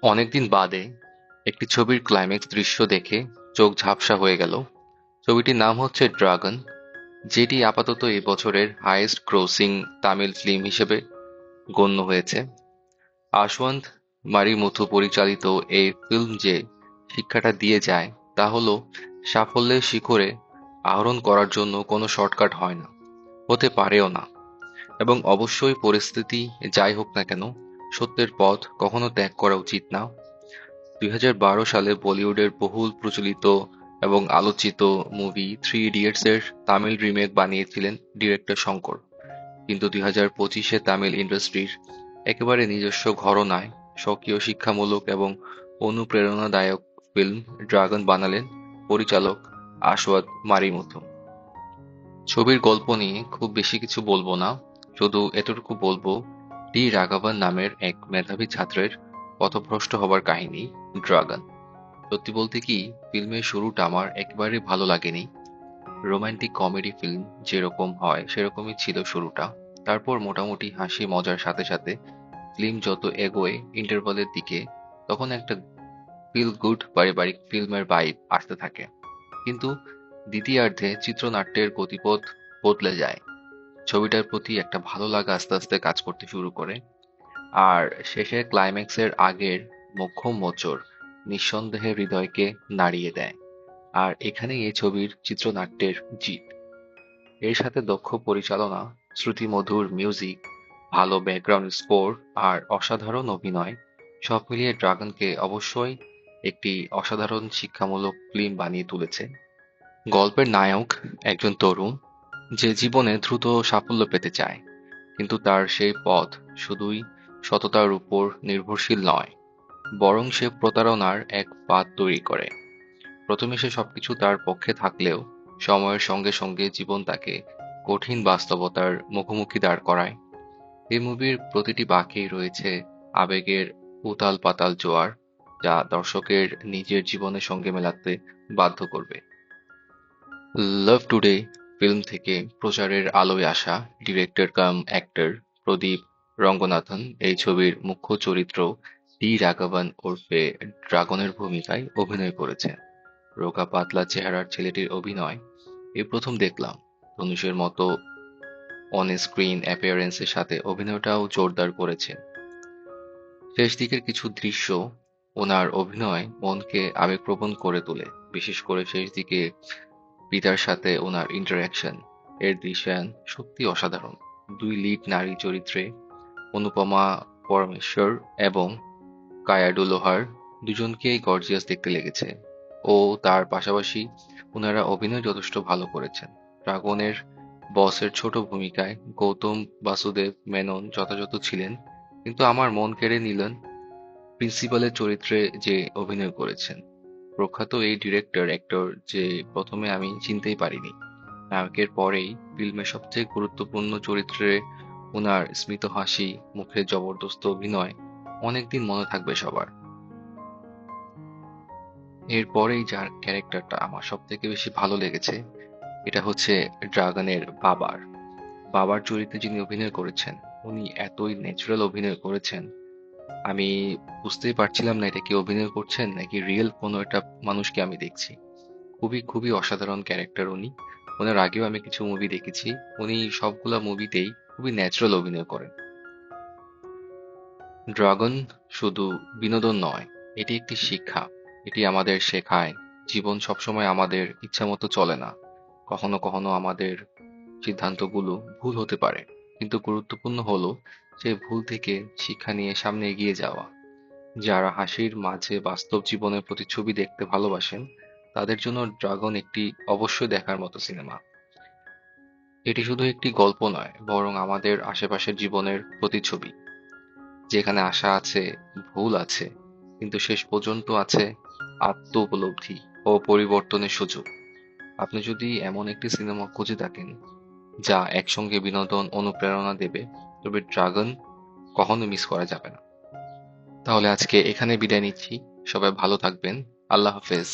অনেকদিন বাদে একটি ছবির ক্লাইম্যাক্স দৃশ্য দেখে চোখ ঝাপসা হয়ে গেল। ছবিটির নাম হচ্ছে ড্রাগন, যেটি আপাতত এই বছরের হাইয়েস্ট গ্রোসিং তামিল ফিল্ম হিসেবে গণ্য হয়েছে। আশওয়ান্ত মারিমুথু পরিচালিত এই ফিল্ম যে শিক্ষাটা দিয়ে যায় তা হলো, সাফল্যের শিখরে আরোহণ করার জন্য কোনো শর্টকাট হয় না, হতে পারেও না, এবং অবশ্যই পরিস্থিতি যাই হোক না কেন, সত্যের পথ কখনো ত্যাগ করা উচিত না। 2012 সালে বলিউডের বহুল প্রচলিত এবং আলোচিত মুভি থ্রি ইডিয়টস এর তামিল রিমেক বানিয়েছিলেন ডিরেক্টর শঙ্কর, কিন্তু 2025-এ তামিল ইন্ডাস্ট্রির একেবারে নিজস্ব ঘরনায় স্বকীয় শিক্ষামূলক এবং অনুপ্রেরণাদায়ক ফিল্ম ড্রাগন বানালেন পরিচালক আশওয়াত মারিমুথু। ছবির গল্প নিয়ে খুব বেশি কিছু বলবো না, শুধু এতটুকু বলবো, ডি রাঘবন নামের এক মেধাবী ছাত্রের পথভ্রষ্ট হবার কাহিনী ড্রাগন। সত্যি বলতে কি, ফিল্মের শুরুটা আমার একেবারে ভালো লাগেনি। রোমান্টিক কমেডি ফিল্ম যেরকম হয় সেরকমই ছিল শুরুটা। তারপর মোটামুটি হাসি মজার সাথে সাথে ফিল্ম যত এগোয় ইন্টারভালের দিকে, তখন একটা ফিল গুড পারিবারিক ফিল্মের ভাইব আসতে থাকে। কিন্তু দ্বিতীয়ার্ধে চিত্রনাট্যের গতিপথ বদলে যায়। ছবিটার প্রতি একটা ভালো লাগা আস্তে আস্তে কাজ করতে শুরু করে। আর শেষের ক্লাইম্যাক্সের আগের মোক্ষম মোচড় নিঃসন্দেহে হৃদয়কে নাড়িয়ে দেয়। আর এখানেই এই ছবির চিত্রনাট্যের জিত। এর সাথে দক্ষ পরিচালনা, শ্রুতিমধুর মিউজিক, ভালো ব্যাকগ্রাউন্ড স্কোর আর অসাধারণ অভিনয়, সব মিলিয়ে ড্রাগনকে অবশ্যই একটি অসাধারণ শিক্ষামূলক ফিল্ম বানিয়ে তুলেছে। গল্পের নায়ক একজন তরুণ, যে জীবনে দ্রুত সাফল্য পেতে চায়, কিন্তু তার সেই পথ শুধুই সততার উপর নির্ভরশীল নয়, বরং সে প্রতারণার এক ফাঁদ তৈরি করে। প্রথমে সে সবকিছু তার পক্ষে থাকলেও সময়ের সঙ্গে সঙ্গে জীবন তাকে কঠিন বাস্তবতার মুখোমুখি দাঁড় করায়। এই মুভির প্রতিটি বাঁকেই রয়েছে আবেগের উতাল পাতাল জোয়ার, যা দর্শকের নিজের জীবনের সঙ্গে মেলাতে বাধ্য করবে। লাভ টুডে ফিল্ম থেকে প্রচারের আলোয় আসা ডিরেক্টর কাম অ্যাক্টর প্রদীপ রঙ্গনাথন এই ছবির মুখ্য চরিত্র ডি রাঘবন ওরফে ড্রাগনের ভূমিকায় অভিনয় করেছেন। রোগা পাতলা চেহারার ছেলেটির অভিনয় এই প্রথম দেখলাম। ধনুষের মতো অন স্ক্রিন অ্যাপিয়ারেন্সের সাথে অভিনয়টাও জোরদার করেছে। শেষ দিকের কিছু দৃশ্য, ওনার অভিনয় মনকে আবেগপ্রবণ করে তোলে। বিশেষ করে শেষ দিকে পিতার সাথে ওনার ইন্টারঅ্যাকশন, এর দৃশ্যায়ন সত্যি অসাধারণ। দুই লিড নারী চরিত্রে অনুপমা পরমেশ্বর এবং কায়াডু লোহার দুজনকেই গর্জিয়াস দেখতে লেগেছে। ও তার পাশাপাশি ওনারা অভিনয় যথেষ্ট ভালো করেছেন। ড্রাগনের বসের ছোট ভূমিকায় গৌতম বাসুদেব মেনন যথাযথ ছিলেন, কিন্তু আমার মন কেড়ে নিলেন প্রিন্সিপালের চরিত্রে যে অভিনয় করেছেন প্রখ্যাত এই ডিরেক্টর অ্যাক্টর, যে প্রথমে আমি চিনতেই পারিনি। নায়কের পরেই ফিল্মের সবচেয়ে গুরুত্বপূর্ণ চরিত্রে ওনার স্মিত হাসি, মুখে জবরদস্ত অভিনয় অনেকদিন মনে থাকবে সবার। এরপরেই যার ক্যারেক্টারটা আমার সব থেকে বেশি ভালো লেগেছে, এটা হচ্ছে ড্রাগনের বাবার বাবার চরিত্রে যিনি অভিনয় করেছেন, উনি এতই ন্যাচারাল অভিনয় করেছেন, আমি বুঝতেই পারছিলাম না এটা কি অভিনয় করছেন নাকি রিয়েল কোনো একটা মানুষকে আমি দেখছি। খুবই খুবই অসাধারণ ক্যারেক্টার উনি। ওনার আগেও আমি কিছু মুভি দেখেছি, উনি সবগুলা মুভিতেই খুবই ন্যাচারাল অভিনয় করেন। ড্রাগন শুধু বিনোদন নয়, এটি একটি শিক্ষা। এটি আমাদের শেখায় জীবন সবসময় আমাদের ইচ্ছামতো চলে না। কখনো কখনো আমাদের সিদ্ধান্তগুলো ভুল হতে পারে, কিন্তু গুরুত্বপূর্ণ হলো সেই ভুল থেকে শিক্ষা নিয়ে সামনে এগিয়ে যাওয়া। যারা হাসির মাঝে বাস্তব জীবনের প্রতিচ্ছবি দেখতে ভালোবাসেন, তাদের জন্য ড্রাগন একটি অবশ্যই দেখার মতো সিনেমা। এটি শুধু একটি গল্প নয়, বরং আমাদের আশেপাশের জীবনের প্রতিচ্ছবি, যেখানে আশা আছে, ভুল আছে, কিন্তু শেষ পর্যন্ত আছে আত্ম উপলব্ধি ও পরিবর্তনের সুযোগ। আপনি যদি এমন একটি সিনেমা খুঁজে থাকেন যা একসঙ্গে বিনোদন, অনুপ্রেরণা দেবে, তবে ড্রাগন কখনো মিস করা যাবে না। তাহলে আজকে এখানে বিদায় নিচ্ছি। সবাই ভালো থাকবেন। আল্লাহ হাফেজ।